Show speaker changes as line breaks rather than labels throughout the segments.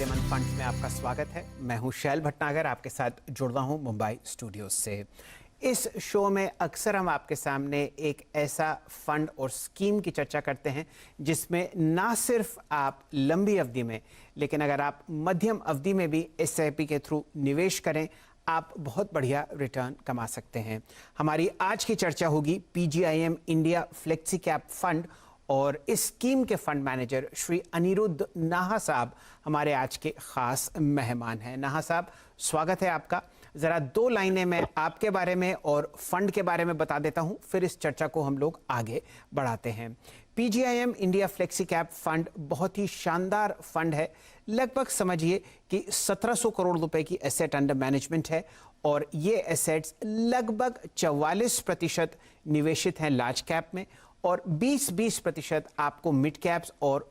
फायदेमंद फंड्स में आपका स्वागत है। मैं हूं शैल भटनागर, आपके साथ जुड़ रहा हूं मुंबई स्टूडियोज से। इस शो में अक्सर हम आपके सामने एक ऐसा फंड और स्कीम की चर्चा करते हैं जिसमें ना सिर्फ आप लंबी अवधि में, लेकिन अगर आप मध्यम अवधि में भी SIP के थ्रू निवेश करें, आप बहुत बढ़िया रिटर्न कमा सकते हैं। हमारी आज की चर्चा होगी PGIM India flexi cap fund, और इस स्कीम के फंड मैनेजर श्री अनिरुद्ध नाहा साहब हमारे आज के खास मेहमान हैं। नाहा साहब, स्वागत है आपका। ज़रा 2 लाइनें मैं आपके बारे में और फंड के बारे में बता देता हूं, फिर इस चर्चा को हम लोग आगे बढ़ाते हैं। PGIM India flexi cap fund बहुत ही शानदार फंड है। लगभग समझिए कि 1700 करोड़ रुपए की एसेट अंडर मैनेजमेंट है, और ये एसेट्स लगभग 44% निवेशित हैं लार्ज कैप में, और 20% आपको मिड कैप्स और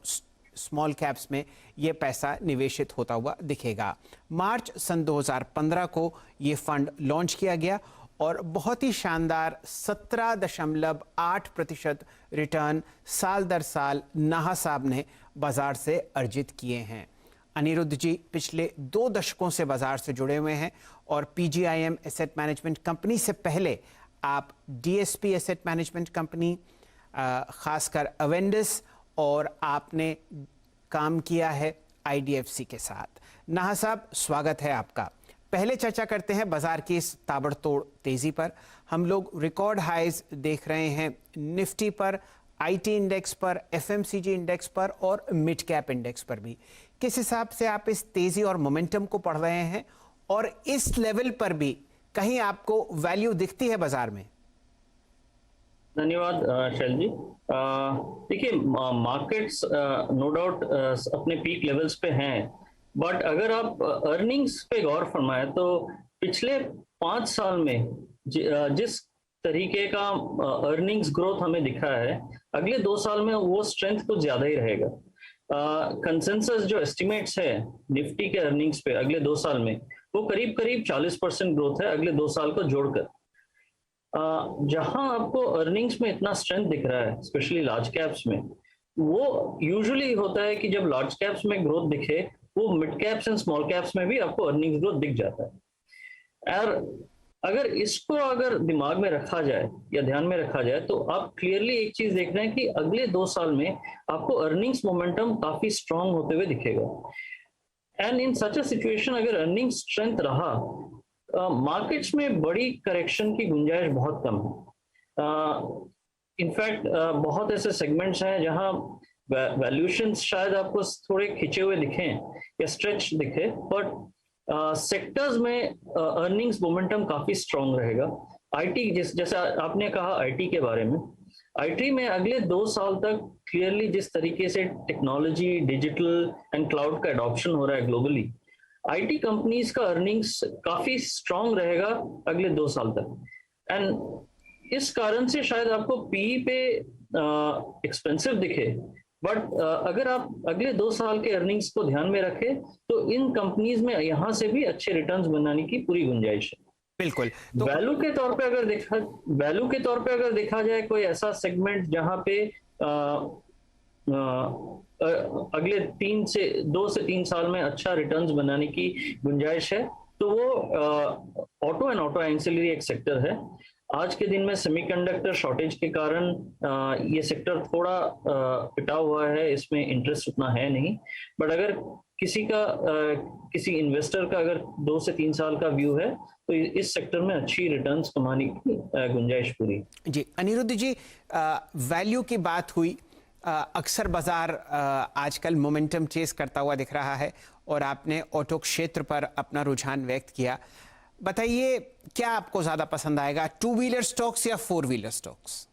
स्मॉल कैप्स में ये पैसा निवेशित होता हुआ दिखेगा। मार्च सन 2015 को ये फंड लॉन्च किया गया और बहुत ही शानदार 17.8% रिटर्न साल दर साल नाहा साहब ने बाजार से अर्जित किए हैं। अनिरुद्ध जी पिछले 2 दशकों से बाजार से जुड़े हुए हैं, और PGIM एसेट मैनेजमेंट कंपनी से पहले आप DSP एसेट मैनेजमेंट कंपनी, खासकर अवेंडस, और आपने काम किया है IDFC के साथ। नाहा साहब, स्वागत है आपका। पहले चर्चा करते हैं बाजार की इस ताबड़तोड़ तेजी पर। हम लोग रिकॉर्ड हाइज देख रहे हैं निफ्टी पर, IT इंडेक्स पर, FMCG इंडेक्स पर और मिड कैप इंडेक्स पर भी। किस हिसाब से आप इस तेजी और मोमेंटम को पढ़ रहे हैं, और इस लेवल पर भी कहीं आपको वैल्यू दिखती है बाजार में?
धन्यवाद शैल जी। देखिए, मार्केट्स नो डाउट अपने पीक लेवल्स पे हैं, बट अगर आप अर्निंग्स पे गौर फरमाएं तो पिछले 5 साल में जिस तरीके का अर्निंग्स ग्रोथ हमें दिखा है, अगले 2 साल में वो स्ट्रेंथ कुछ ज्यादा ही रहेगा। कंसेंसस जो एस्टिमेट्स है निफ्टी के अर्निंग्स पे अगले 2 साल में, वो करीब 40% ग्रोथ है अगले 2 साल को जोड़कर। जहां आपको अर्निंग्स में इतना स्ट्रेंथ दिख रहा है, स्पेशली लार्ज कैप्स में, वो यूजुअली होता है कि जब लार्ज कैप्स में ग्रोथ दिखे, वो mid caps and small caps में भी आपको अर्निंग्स ग्रोथ दिख जाता है। और अगर इसको दिमाग में रखा जाए या ध्यान में रखा जाए, तो आप क्लियरली एक चीज देख रहे हैं कि अगले 2 साल में आपको अर्निंग्स मोमेंटम काफी स्ट्रांग होते हुए दिखेगा। And in such a situation, अगर अर्निंग स्ट्रेंथ रहा, मार्केट्स में बड़ी करेक्शन की गुंजाइश बहुत कम है। इनफैक्ट बहुत ऐसे सेगमेंट्स हैं जहां वैल्यूएशंस शायद आपको थोड़े खिंचे हुए दिखें या स्ट्रेच दिखे, बट सेक्टर्स में अर्निंग्स मोमेंटम काफी स्ट्रांग रहेगा। IT, जैसा आपने कहा IT के बारे में, IT में अगले 2 साल तक क्लियरली जिस तरीके से टेक्नोलॉजी, डिजिटल एंड क्लाउड का एडॉप्शन हो रहा है ग्लोबली, IT कंपनीज का अर्निंग्स काफी स्ट्रांग रहेगा अगले 2 साल तक। एंड इस कारण से शायद आपको PE पे एक्सपेंसिव दिखे, बट अगर आप अगले 2 साल के अर्निंग्स को ध्यान में रखें, तो इन कंपनीज में यहां से भी अच्छे रिटर्न्स बनाने की पूरी गुंजाइश है।
बिल्कुल।
तो वैल्यू के तौर पे अगर देखा जाए कोई ऐसा सेगमेंट जहां पे अगले 2 से 3 साल में अच्छा रिटर्न्स बनाने की गुंजाइश है, तो वो ऑटो एंड ऑटो एंसिलरी एक सेक्टर है। आज के दिन में सेमीकंडक्टर शॉर्टेज के कारण ये सेक्टर थोड़ा पिटा हुआ है, इसमें इंटरेस्ट उतना है नहीं, बट अगर किसी इन्वेस्टर का अगर 2 से 3 साल का व्यू है, तो इस सेक्टर में अच्छी रिटर्न्स कमाने की गुंजाइश पूरी।
जी अनिरुद्ध जी, वैल्यू की बात हुई। अक्सर बाजार आजकल मोमेंटम चेस करता हुआ दिख रहा है, और आपने ऑटो क्षेत्र पर अपना रुझान व्यक्त किया। बताइए, क्या आपको ज्यादा पसंद आएगा, 2 व्हीलर स्टॉक्स या 4 व्हीलर स्टॉक्स?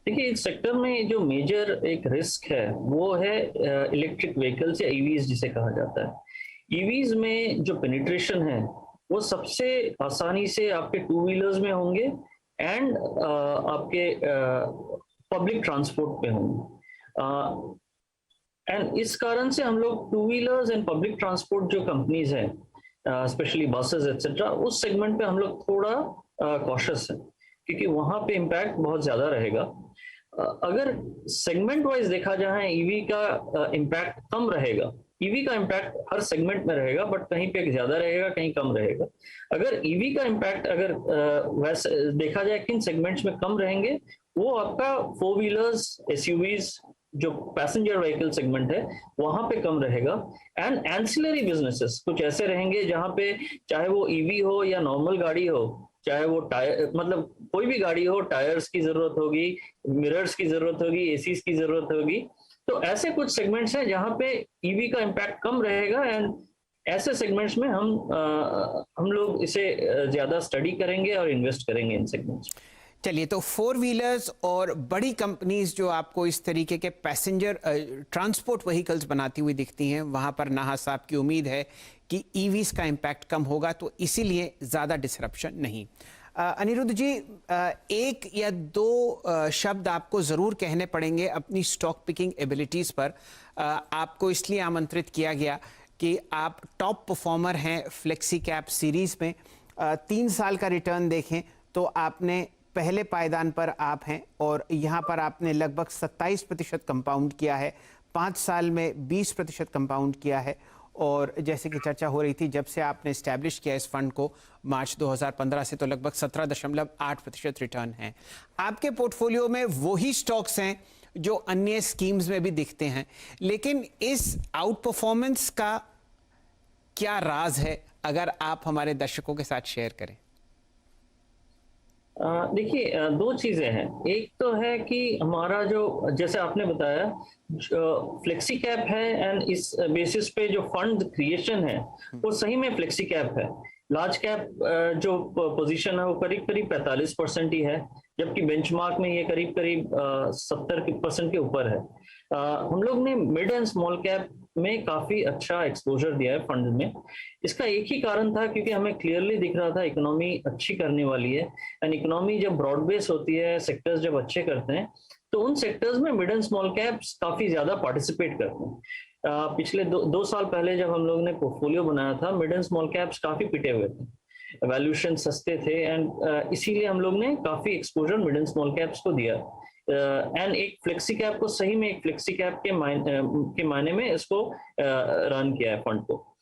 देखिए, इस सेक्टर में जो मेजर एक रिस्क है वो है इलेक्ट्रिक व्हीकल्स या EVs जिसे कहा जाता है। EVs में जो पेनिट्रेशन है वो सबसे आसानी से आपके 2 व्हीलर्स में होंगे एंड आपके पब्लिक ट्रांसपोर्ट पे होंगे। एंड इस कारण से हम लोग 2 व्हीलर्स एंड पब्लिक ट्रांसपोर्ट जो कंपनीज हैं, स्पेशली बसेस एक्सेट्रा, उस सेगमेंट पे हम लोग थोड़ा कॉशियस हैं, क्योंकि वहां पे इम्पैक्ट बहुत ज्यादा रहेगा। अगर सेगमेंट वाइज देखा जाए, EV का इम्पैक्ट कम रहेगा, ईवी का इम्पैक्ट हर सेगमेंट में रहेगा, बट कहीं पे ज्यादा रहेगा, कहीं कम रहेगा। अगर ईवी का इम्पैक्ट अगर वैसे देखा जाए किन सेगमेंट्स में कम रहेंगे, वो आपका 4 व्हीलर्स, एसयूवीज, जो पैसेंजर व्हीकल सेगमेंट है वहां पे कम रहेगा। एंड एंसिलरी बिजनेसेस कुछ ऐसे रहेंगे जहां पे चाहे वो ईवी हो या नॉर्मल गाड़ी हो, चाहे वो टायर, मतलब कोई भी गाड़ी हो, टायर्स की जरूरत होगी, मिरर्स की जरूरत होगी, एसीज की जरूरत होगी। तो ऐसे कुछ सेगमेंट्स हैं जहां पे ईवी का इम्पैक्ट कम रहेगा। एंड ऐसे सेगमेंट्स में हम लोग इसे ज्यादा स्टडी करेंगे और इन्वेस्ट करेंगे इन सेगमेंट्स।
चलिए, तो फोर व्हीलर्स और बड़ी कंपनीज जो आपको इस तरीके के पैसेंजर ट्रांसपोर्ट व्हीकल्स बनाती हुई दिखती हैं, वहाँ पर नाहा साहब की उम्मीद है कि ईवीज का इम्पैक्ट कम होगा, तो इसीलिए ज़्यादा डिसरप्शन नहीं। अनिरुद्ध जी, एक या दो शब्द आपको ज़रूर कहने पड़ेंगे अपनी स्टॉक पिकिंग एबिलिटीज़ पर। आपको इसलिए आमंत्रित किया गया कि आप टॉप परफॉर्मर हैं फ्लेक्सी कैप सीरीज़ में। 3 साल का रिटर्न देखें तो आपने पहले पायदान पर आप हैं और यहाँ पर आपने लगभग 27% कंपाउंड किया है, 5 साल में 20% कंपाउंड किया है। और जैसे कि चर्चा हो रही थी, जब से आपने इस्टेब्लिश किया इस फंड को मार्च 2015 से, तो लगभग 17.8% रिटर्न है। आपके पोर्टफोलियो में वही स्टॉक्स हैं जो अन्य स्कीम्स में भी दिखते हैं, लेकिन इस आउट परफॉर्मेंस का क्या राज है, अगर आप हमारे दर्शकों के साथ शेयर करें?
देखिए, दो चीजें हैं। एक तो है कि हमारा जो, जैसे आपने बताया, फ्लेक्सी कैप है, एंड इस बेसिस पे जो फंड क्रिएशन है वो सही में फ्लेक्सी कैप है। लार्ज कैप जो पोजीशन है वो करीब करीब 45% ही है, जबकि बेंचमार्क में ये करीब करीब 70% के ऊपर है। हम लोग ने मिड एंड स्मॉल कैप में काफी अच्छा एक्सपोजर दिया है फंड में। इसका एक ही कारण था, क्योंकि हमें क्लियरली दिख रहा था इकोनॉमी अच्छी करने वाली है। एंड इकोनॉमी जब ब्रॉड बेस होती है, सेक्टर्स जब अच्छे करते हैं, तो उन सेक्टर्स में मिड एंड स्मॉल कैप्स काफी ज्यादा पार्टिसिपेट करते हैं। पिछले दो साल पहले जब हम लोग ने पोर्टफोलियो बनाया था, मिड एंड स्मॉल कैप्स काफी पिटे हुए थे, वैल्यूएशन सस्ते थे, एंड इसीलिए हम लोग ने काफी exposure mid and small caps को दिया। एंड एक फ्लेक्सी कैप को सही में एक फ्लेक्सी कैप के मायने में इसको रन किया है फंड को।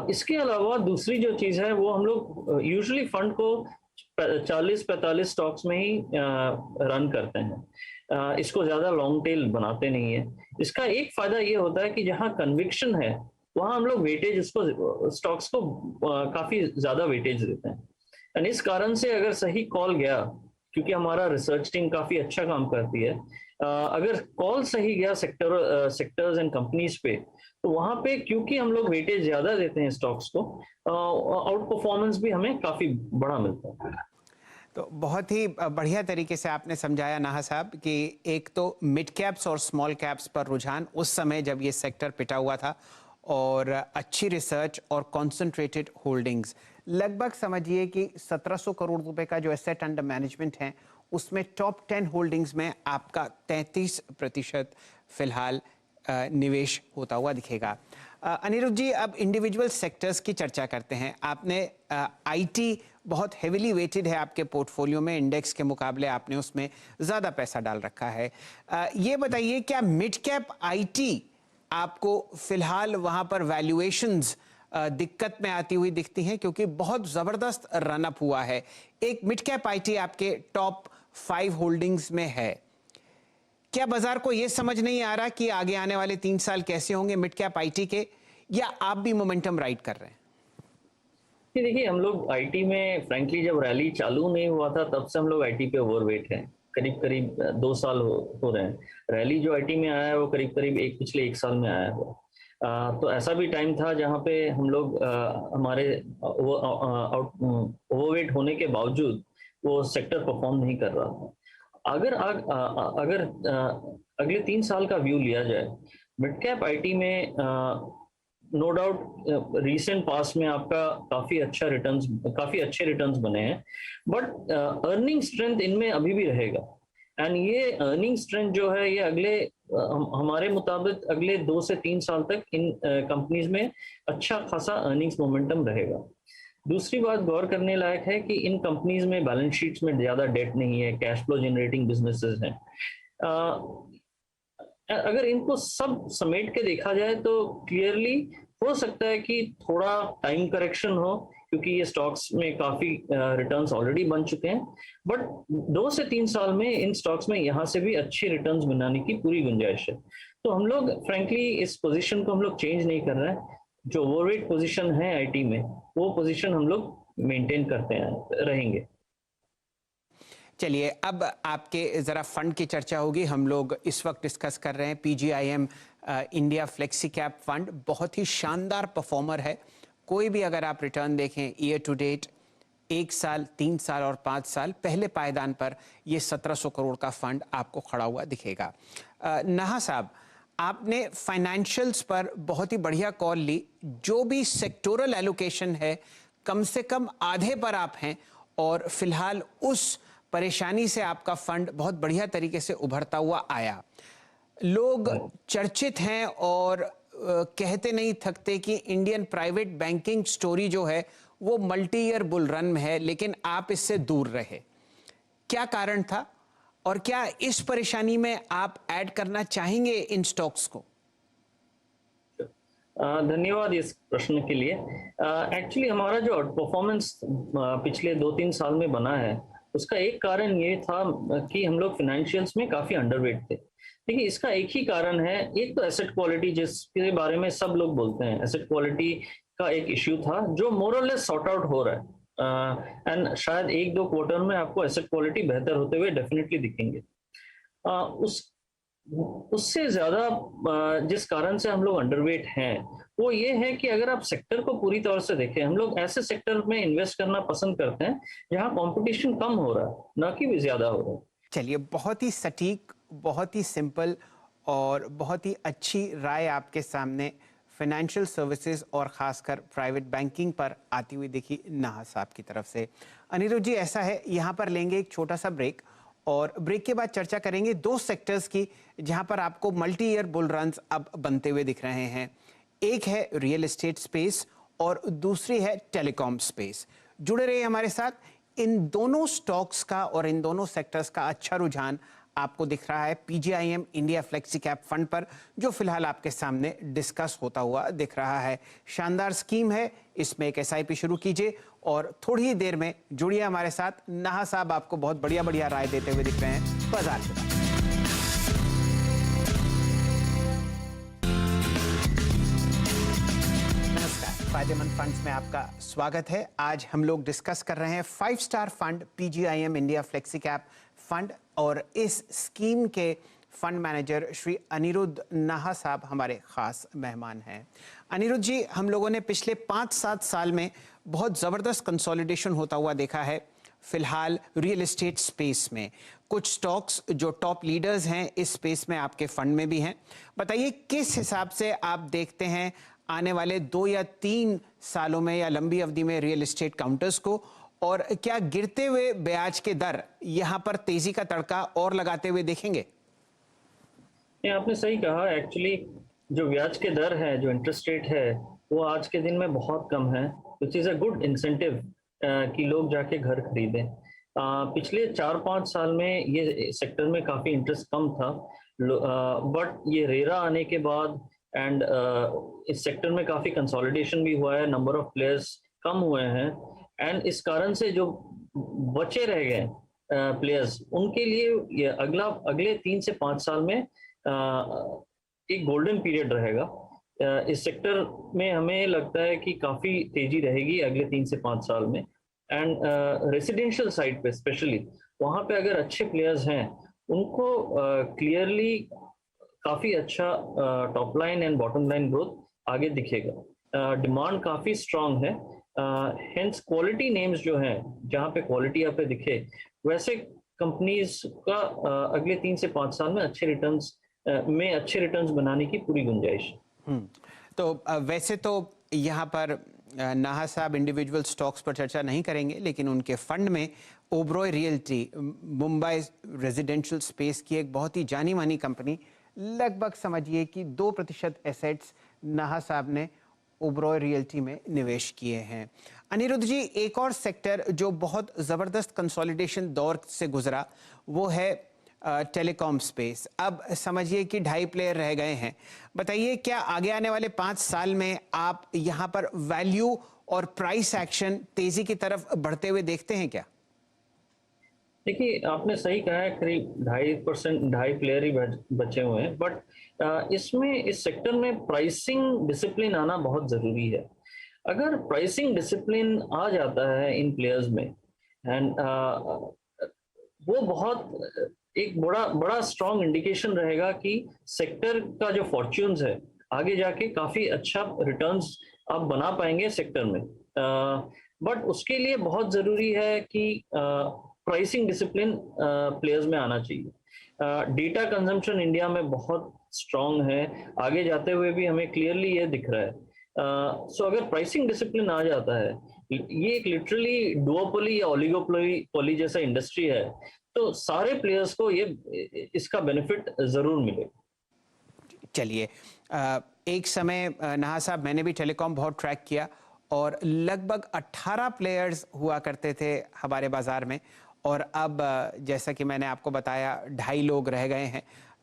इसके अलावा दूसरी जो चीज है वो, हम लोग यूजुअली फंड को 40-45 स्टॉक्स में ही रन करते हैं। इसको ज्यादा लॉन्ग टेल बनाते नहीं है। इसका एक फायदा ये होता है कि जहां कन्विक्शन है वहां हम लोग वेटेज, उसको स्टॉक्स को काफी ज्यादा वेटेज देते हैं। एंड इस कारण से अगर सही कॉल गया, क्योंकि हमारा रिसर्च टीम काफी अच्छा काम करती है, अगर कॉल सही गया सेक्टर्स एंड कंपनीज पे, तो वहां पे क्योंकि हम लोग वेटेज ज्यादा देते हैं स्टॉक्स को, आउट परफॉर्मेंस भी हमें काफी बड़ा मिलता है।
तो बहुत ही बढ़िया तरीके से आपने समझाया नाहा साहब कि एक तो मिड कैप्स और स्मॉल कैप्स पर रुझान उस समय जब ये सेक्टर पिटा हुआ था, और अच्छी रिसर्च और कॉन्सेंट्रेटेड होल्डिंग्स, लगभग समझिए कि 1700 करोड़ रुपए का जो एसेट अंडर मैनेजमेंट है, उसमें टॉप 10 होल्डिंग्स में आपका 33% फिलहाल निवेश होता हुआ दिखेगा। अनिरुद्ध जी, अब इंडिविजुअल सेक्टर्स की चर्चा करते हैं। आपने आईटी बहुत हेविली वेटेड है आपके पोर्टफोलियो में, इंडेक्स के मुकाबले आपने उसमें ज़्यादा पैसा डाल रखा है। ये बताइए, क्या मिड कैप आईटी आपको फिलहाल वहाँ पर वैल्यूएशंस दिक्कत में आती हुई दिखती हैं, क्योंकि बहुत ज़बरदस्त रनअप हुआ है? एक मिड कैप आईटी आपके टॉप 5 होल्डिंग्स में है। क्या बाजार को यह समझ नहीं आ रहा कि आगे आने वाले 3 साल कैसे होंगे मिड कैप आईटी के, या आप भी मोमेंटम राइड कर रहे हैं?
देखिए, हम लोग आईटी में फ्रैंकली जब रैली चालू नहीं हुआ था तब से हम लोग आईटी पे ओवरवेट हैं। करीब करीब 2 साल हो रहे हैं। रैली जो आईटी में आया है वो करीब करीब पिछले 1 साल में आया है। तो ऐसा भी टाइम था जहाँ पे हम लोग हमारे ओवरवेट होने के बावजूद वो सेक्टर परफॉर्म नहीं कर रहा था। अगर अगले 3 साल का व्यू लिया जाए, मिड कैप आईटी में नो डाउट रीसेंट पास में आपका काफी अच्छे रिटर्न्स बने हैं, बट अर्निंग स्ट्रेंथ इनमें अभी भी रहेगा। एंड ये अर्निंग स्ट्रेंथ जो है ये हमारे मुताबिक अगले 2 से 3 साल तक इन कंपनीज में अच्छा खासा अर्निंग्स मोमेंटम रहेगा। दूसरी बात गौर करने लायक है कि इन कंपनीज में बैलेंस शीट्स में ज्यादा डेट नहीं है, कैश फ्लो जनरेटिंग बिजनेसेस हैं। अगर इनको सब समेट के देखा जाए तो क्लियरली हो सकता है कि थोड़ा टाइम करेक्शन हो, क्योंकि ये स्टॉक्स में काफी रिटर्न्स ऑलरेडी बन चुके हैं। बट 2 से 3 साल में इन स्टॉक्स में यहाँ से भी अच्छी रिटर्न्स बनाने की पूरी गुंजाइश है। तो हम लोग फ्रेंकली इस पोजीशन को हम लोग चेंज नहीं कर रहे हैं। जो ओवरवेट पोजीशन है आईटी में, वो पोजीशन हम लोग मेंटेन करते हैं, रहेंगे।
चलिए, अब आपके ज़रा फंड की चर्चा होगी। हम लोग इस वक्त डिस्कस कर रहे हैं PGIM India flexi cap fund. बहुत ही शानदार परफॉर्मर है। कोई भी अगर आप रिटर्न देखें ईयर टू डेट, 1 साल, 3 साल और 5 साल, पहले पायदान पर ये 1700 करोड़ का फंड आपको खड़ा हुआ दिखेगा। नाहा साहब, आपने फाइनेंशियल्स पर बहुत ही बढ़िया कॉल ली। जो भी सेक्टोरल एलोकेशन है, कम से कम आधे पर आप हैं और फिलहाल उस परेशानी से आपका फंड बहुत बढ़िया तरीके से उभरता हुआ आया। लोग चर्चित हैं और कहते नहीं थकते कि इंडियन प्राइवेट बैंकिंग स्टोरी जो है वो मल्टी ईयर बुल रन में है, लेकिन आप इससे दूर रहे। क्या कारण था और क्या इस परेशानी में आप ऐड करना चाहेंगे इन स्टॉक्स को?
धन्यवाद इस प्रश्न के लिए। एक्चुअली हमारा जो परफॉर्मेंस पिछले 2-3 साल में बना है, उसका एक कारण ये था कि हम लोग फाइनेंशियल्स में काफी अंडरवेट थे। देखिए, इसका एक ही कारण है। एक तो एसेट क्वालिटी, जिसके बारे में सब लोग बोलते हैं, एसेट क्वालिटी का एक इश्यू था जो मोर और लेस सॉर्ट आउट हो रहा है। एंड शायद 1-2 क्वार्टर में आपको एसेट क्वालिटी बेहतर होते हुए डेफिनेटली दिखेंगे। उस उससे ज्यादा जिस कारण से हम लोग अंडरवेट हैं, वो ये है कि अगर आप सेक्टर को पूरी तौर से देखें, हम लोग ऐसे सेक्टर में इन्वेस्ट करना पसंद करते हैं जहां कंपटीशन कम हो रहा है, ना कि ज्यादा हो रहा है।
चलिए, बहुत ही सटीक, बहुत ही सिंपल और बहुत ही अच्छी राय आपके सामने फाइनेंशियल सर्विसेज और ख़ासकर प्राइवेट बैंकिंग पर आती हुई देखी नाहा साहब की तरफ से। अनिरुद्ध जी, ऐसा है, यहाँ पर लेंगे एक छोटा सा ब्रेक और ब्रेक के बाद चर्चा करेंगे 2 सेक्टर्स की जहाँ पर आपको मल्टी ईयर बुल रन्स अब बनते हुए दिख रहे हैं। एक है रियल एस्टेट स्पेस और दूसरी है टेलीकॉम स्पेस। जुड़े रहिए हमारे साथ। इन दोनों स्टॉक्स का और इन दोनों सेक्टर्स का अच्छा रुझान आपको दिख रहा है PGIM India flexi cap fund पर, जो फिलहाल आपके सामने डिस्कस होता हुआ दिख रहा है। शानदार स्कीम है, इसमें एक SIP शुरू कीजिए और थोड़ी ही देर में जुड़िए हमारे साथ। नाहा साहब आपको बहुत बढ़िया बढ़िया राय देते हुए दिख रहे हैं बाजार के बाद। फायदेमंद फंड्स में आपका स्वागत है। आज हम लोग डिस्कस कर रहे हैं 5 star fund PGIM India flexi cap fund और इस स्कीम के फंड मैनेजर श्री अनिरुद्ध नाहा साहब हमारे खास मेहमान हैं। अनिरुद्ध जी, हम लोगों ने पिछले 5-7 साल में बहुत ज़बरदस्त कंसोलिडेशन होता हुआ देखा है। फिलहाल रियल एस्टेट स्पेस में कुछ स्टॉक्स जो टॉप लीडर्स हैं इस स्पेस में आपके फंड में भी हैं। बताइए, किस हिसाब से आप देखते हैं आने वाले 2 या 3 सालों में या लंबी अवधि में रियल एस्टेट काउंटर्स को, और क्या गिरते हुए ब्याज के दर यहां पर तेजी का तड़का और लगाते हुए देखेंगे?
ये आपने सही कहा। एक्चुअली जो ब्याज के दर है, जो इंटरेस्ट रेट है, वो आज के दिन में बहुत कम है, which is a good incentive कि लोग जाके घर खरीदें। पिछले 4-5 साल में ये सेक्टर में काफी इंटरेस्ट कम था, बट ये रेरा आने के बाद एंड इस सेक्टर में काफी कंसोलिडेशन भी हुआ है, नंबर ऑफ प्लेयर्स कम हुए हैं, एंड इस कारण से जो बचे रह गए प्लेयर्स, उनके लिए ये अगले 3 से 5 साल में एक गोल्डन पीरियड रहेगा। इस सेक्टर में हमें लगता है कि काफी तेजी रहेगी अगले 3 से 5 साल में। एंड रेसिडेंशियल साइड पे स्पेशली, वहां पे अगर अच्छे प्लेयर्स हैं, उनको क्लियरली काफी अच्छा top line and bottom line growth आगे दिखेगा। डिमांड काफी स्ट्रांग है, हेंस क्वालिटी नेम्स जो हैं, जहां पे क्वालिटी आप पे दिखे, वैसे कंपनीज का अगले 3 से 5 साल में अच्छे रिटर्न्स बनाने की पूरी गुंजाइश।
तो वैसे तो यहाँ पर नाहा साहब इंडिविजुअल स्टॉक्स पर चर्चा नहीं करेंगे, लेकिन उनके फंड में Oberoi realty, Mumbai residential space की एक बहुत ही जानी मानी कंपनी, लगभग समझिए कि 2% एसेट्स नाहा साहब ने ओबरॉय रियल्टी में निवेश किए हैं। अनिरुद्ध जी, एक और सेक्टर जो बहुत ज़बरदस्त कंसोलिडेशन दौर से गुजरा वो है टेलीकॉम स्पेस। अब समझिए कि 2.5 प्लेयर रह गए हैं। बताइए, क्या आगे आने वाले 5 साल में आप यहाँ पर वैल्यू और प्राइस एक्शन तेजी की तरफ बढ़ते हुए देखते हैं क्या?
देखिए, आपने सही कहा है, करीब 2.5 प्लेयर ही बचे हुए हैं, बट इसमें इस सेक्टर में प्राइसिंग डिसिप्लिन आना बहुत ज़रूरी है। अगर प्राइसिंग डिसिप्लिन आ जाता है इन प्लेयर्स में, एंड वो बहुत एक बड़ा बड़ा स्ट्रॉन्ग इंडिकेशन रहेगा कि सेक्टर का जो फॉर्च्यून्स है, आगे जाके काफ़ी अच्छा रिटर्न्स आप बना पाएंगे सेक्टर में। बट उसके लिए बहुत ज़रूरी है कि प्राइसिंग डिसिप्लिन प्लेयर्स में आना चाहिए। डेटा कंजम्पशन इंडिया में बहुत स्ट्रांग है, आगे जाते हुए भी हमें क्लियरली ये दिख रहा है। सो अगर प्राइसिंग डिसिप्लिन आ जाता है, ये एक लिटरली डुओपोली या ओलिगोपोली जैसा इंडस्ट्री है, तो सारे प्लेयर्स को ये इसका बेनिफिट जरूर मिलेगा।
चलिए, एक समय नहा साहब, मैंने भी टेलीकॉम बहुत ट्रैक किया और लगभग 18 प्लेयर्स हुआ करते थे हमारे बाज़ार में, और अब जैसा कि मैंने आपको बताया 2.5 लोग रह गए हैं।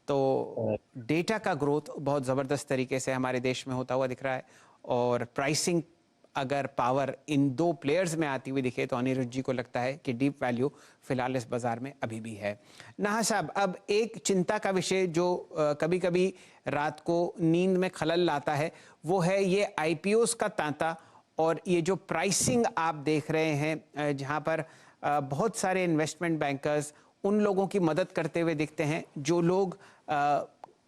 तो डेटा का ग्रोथ बहुत ज़बरदस्त तरीके से हमारे देश में होता हुआ दिख रहा है, और प्राइसिंग अगर पावर इन 2 प्लेयर्स में आती हुई दिखे तो अनिरुद्ध जी को लगता है कि डीप वैल्यू फिलहाल इस बाजार में अभी भी है। नहा साहब, अब एक चिंता का विषय जो कभी कभी रात को नींद में खलल लाता है, वो है ये आईपीओस का तांता, और ये जो प्राइसिंग आप देख रहे हैं जहां पर बहुत सारे इन्वेस्टमेंट बैंकर्स उन लोगों की मदद करते हुए दिखते हैं जो लोग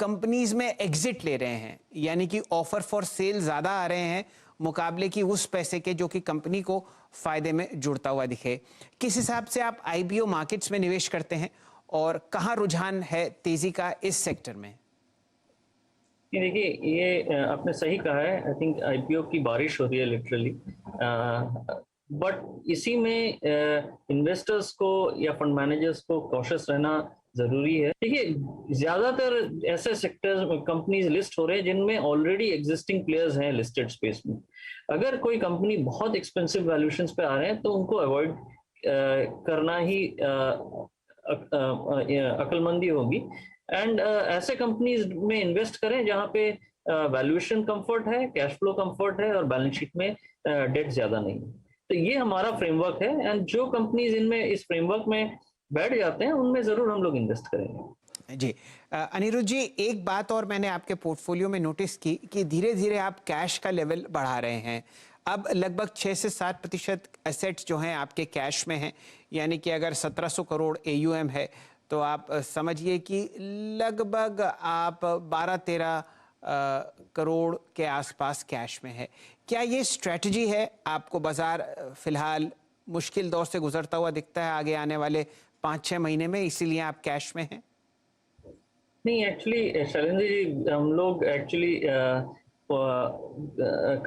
कंपनीज में एग्जिट ले रहे हैं, यानी कि ऑफर फॉर सेल ज़्यादा आ रहे हैं मुकाबले की उस पैसे के जो कि कंपनी को फायदे में जुड़ता हुआ दिखे। किस हिसाब से आप आईपीओ मार्केट्स में निवेश करते हैं और कहां रुझान है तेजी का इस सेक्टर में?
देखिए, ये आपने सही कहा है। आई थिंक आईपीओ की बारिश हो रही है लिटरली, बट इसी में इन्वेस्टर्स को या फंड मैनेजर्स को कॉशियस रहना जरूरी है। देखिए, ज्यादातर ऐसे सेक्टर्स कंपनीज लिस्ट हो रहे हैं जिनमें ऑलरेडी एग्जिस्टिंग प्लेयर्स हैं लिस्टेड स्पेस में। अगर कोई कंपनी बहुत एक्सपेंसिव वैल्यूएशंस पे आ रहे हैं तो उनको अवॉइड करना ही अक्लमंदी होगी। एंड ऐसे कंपनीज में इन्वेस्ट करें जहां पे वैल्यूएशन कंफर्ट है, कैश फ्लो कंफर्ट है, और बैलेंस शीट में डेट ज्यादा नहीं है। तो ये हमारा फ्रेमवर्क है, एंड जो कंपनीज इनमें इस फ्रेमवर्क में बैठ जाते हैं उनमें जरूर हम लोग इन्वेस्ट करेंगे।
जी, अनिरुद्ध जी, एक बात और मैंने आपके पोर्टफोलियो में नोटिस की कि धीरे धीरे आप कैश का लेवल बढ़ा रहे हैं। अब लगभग 6 से 7% एसेट्स जो हैं आपके कैश में हैं, यानी कि अगर 1700 करोड़ एयूएम है तो आप समझिए कि लगभग आप 12-13 करोड़ के आसपास कैश में है। क्या ये स्ट्रेटजी है? आपको बाजार फिलहाल मुश्किल दौर से गुजरता हुआ दिखता है आगे आने वाले 5-6 महीने में, इसीलिए आप कैश में हैं?
नहीं, एक्चुअली शैलेंद्र जी, हम लोग एक्चुअली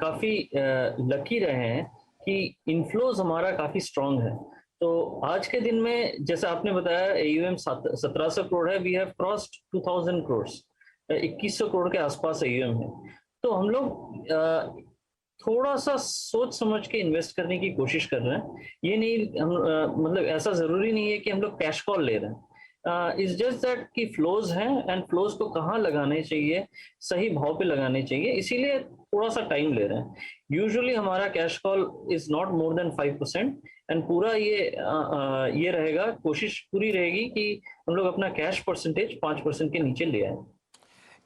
काफी लकी रहे हैं कि इन्फ्लोज हमारा काफी स्ट्रांग है। तो आज के दिन में जैसे आपने बताया एयूएम 1700 करोड़ है, we have crossed 2000 crore, 2100 crore के आसपास एयूएम है। तो हम लोग थोड़ा सा सोच समझ के इन्वेस्ट करने की कोशिश कर रहे हैं। ये नहीं हम मतलब ऐसा जरूरी नहीं है कि हम लोग कैश कॉल ले रहे हैं। इज जस्ट दैट कि फ्लोज हैं, एंड फ्लोज को कहाँ लगाने चाहिए, सही भाव पे लगाने चाहिए, इसीलिए थोड़ा सा टाइम ले रहे हैं। यूजुअली हमारा cash call is not more than 5%, and पूरा ये रहेगा, कोशिश पूरी रहेगी कि हम लोग अपना कैश परसेंटेज 5% के नीचे ले आए।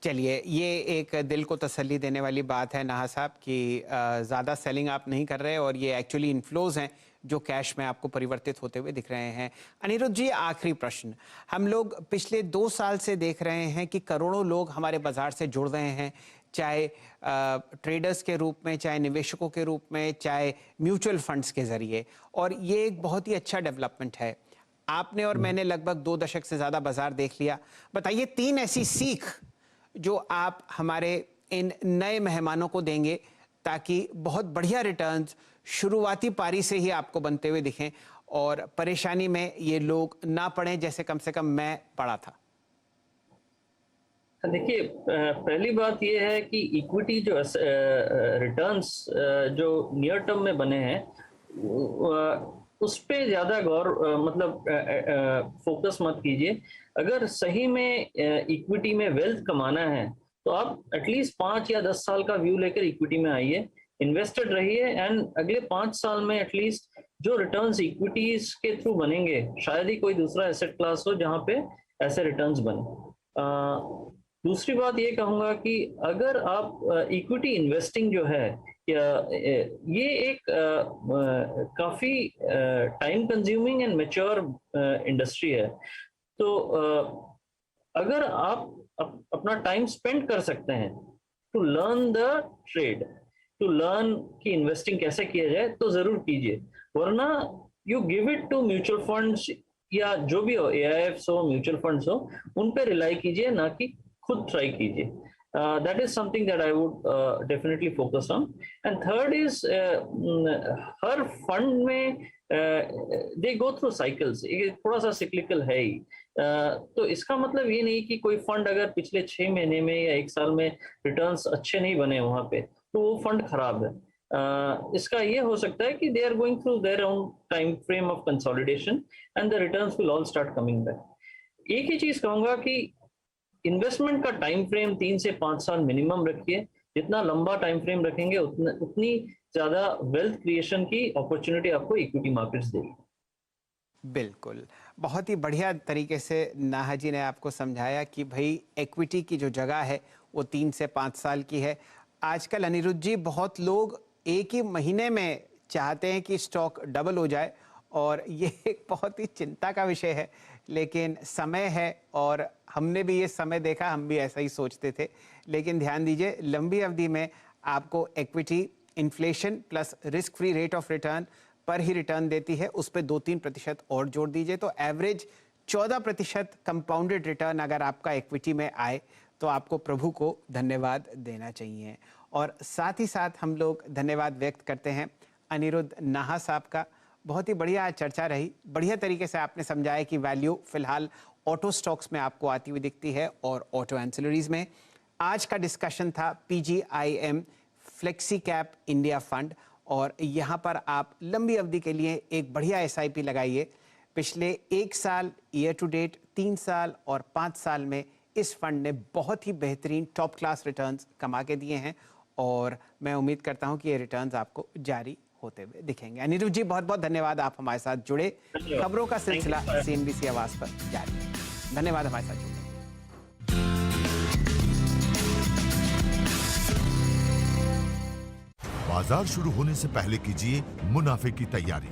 चलिए, ये एक दिल को तसल्ली देने वाली बात है नहा साहब कि ज़्यादा सेलिंग आप नहीं कर रहे, और ये एक्चुअली इन्फ्लोज हैं जो कैश में आपको परिवर्तित होते हुए दिख रहे हैं। अनिरुद्ध जी, आखिरी प्रश्न। हम लोग पिछले 2 साल से देख रहे हैं कि करोड़ों लोग हमारे बाजार से जुड़ रहे हैं, चाहे ट्रेडर्स के रूप में, चाहे निवेशकों के रूप में, चाहे म्यूचुअल फंड्स के जरिए, और ये एक बहुत ही अच्छा डेवलपमेंट है। आपने और मैंने लगभग 2 दशक से ज़्यादा बाजार देख लिया। बताइए 3 ऐसी सीख जो आप हमारे इन नए मेहमानों को देंगे ताकि बहुत बढ़िया रिटर्न्स शुरुआती पारी से ही आपको बनते हुए दिखें और परेशानी में ये लोग ना पड़ें जैसे कम से कम मैं पड़ा था।
देखिए, पहली बात यह है कि इक्विटी जो रिटर्न्स जो नियर टर्म में बने हैं, उस पे ज्यादा गौर मतलब फोकस मत कीजिए। अगर सही में इक्विटी में वेल्थ कमाना है तो आप एटलीस्ट 5 या 10 साल का व्यू लेकर इक्विटी में आइए, इन्वेस्टेड रहिए, एंड अगले 5 साल में एटलीस्ट जो रिटर्न्स इक्विटीज के थ्रू बनेंगे, शायद ही कोई दूसरा एसेट क्लास हो जहां पे ऐसे रिटर्न्स बने। दूसरी बात ये कहूंगा कि अगर आप इक्विटी इन्वेस्टिंग जो है ये एक काफी time consuming and mature industry है, तो अगर आप अपना टाइम स्पेंड कर सकते हैं to learn the trade, to learn कि इन्वेस्टिंग कैसे किया जाए, तो जरूर कीजिए। वरना you give it to mutual funds या जो भी हो, AIFs हो, म्यूचुअल फंड्स हो, उन पे रिलाई कीजिए, ना कि खुद ट्राई कीजिए। That is something that I would definitely focus on. And third is her fund में they go through cycles, ये थोड़ा सा cyclical है ही। तो इसका मतलब ये नहीं कि कोई फंड अगर पिछले 6 महीने में या 1 साल में रिटर्न्स अच्छे नहीं बने वहां पे तो वो फंड खराब है। इसका ये हो सकता है कि they are going through their own time frame of consolidation and the returns will all start coming back. एक ही चीज कहूंगा कि इन्वेस्टमेंट का टाइम फ्रेम 3 से 5 साल मिनिमम रखिए। जितना लंबा टाइम फ्रेम रखेंगे उतनी ज्यादा वेल्थ क्रिएशन की अपॉर्चुनिटी आपको इक्विटी मार्केट्स देगी।
बिल्कुल, बहुत ही बढ़िया तरीके से नाहा जी ने आपको समझाया कि भाई इक्विटी की जो जगह है वो 3 से 5 साल की है। आजकल अनिरुद्ध जी, बहुत लोग एक ही महीने में चाहते हैं कि स्टॉक डबल हो जाए, और ये एक बहुत ही चिंता का विषय है, लेकिन समय है और हमने भी ये समय देखा, हम भी ऐसा ही सोचते थे। लेकिन ध्यान दीजिए, लंबी अवधि में आपको equity inflation plus risk free rate of return पर ही रिटर्न देती है, उस पर 2-3% और जोड़ दीजिए तो एवरेज 14% कंपाउंडेड रिटर्न अगर आपका इक्विटी में आए तो आपको प्रभु को धन्यवाद देना चाहिए। और साथ ही साथ हम लोग धन्यवाद व्यक्त करते हैं अनिरुद्ध नाहा साहब का। बहुत ही बढ़िया चर्चा रही, बढ़िया तरीके से आपने समझाया कि वैल्यू फिलहाल ऑटो स्टॉक्स में आपको आती हुई दिखती है और ऑटो एंसिलरीज में। आज का डिस्कशन था PGIM flexi cap India fund, और यहाँ पर आप लंबी अवधि के लिए एक बढ़िया SIP लगाइए। पिछले 1 साल ईयर टू डेट, 3 साल और 5 साल में इस फंड ने बहुत ही बेहतरीन टॉप क्लास रिटर्न्स कमा के दिए हैं, और मैं उम्मीद करता हूँ कि ये रिटर्न्स आपको जारी होते हुए दिखेंगे। अनिरुद्ध जी, बहुत बहुत धन्यवाद, आप हमारे साथ जुड़े। खबरों का सिलसिला CNBC आवाज पर जारी है। धन्यवाद हमारे साथ जुड़े।
बाजार शुरू होने से पहले कीजिए मुनाफे की तैयारी।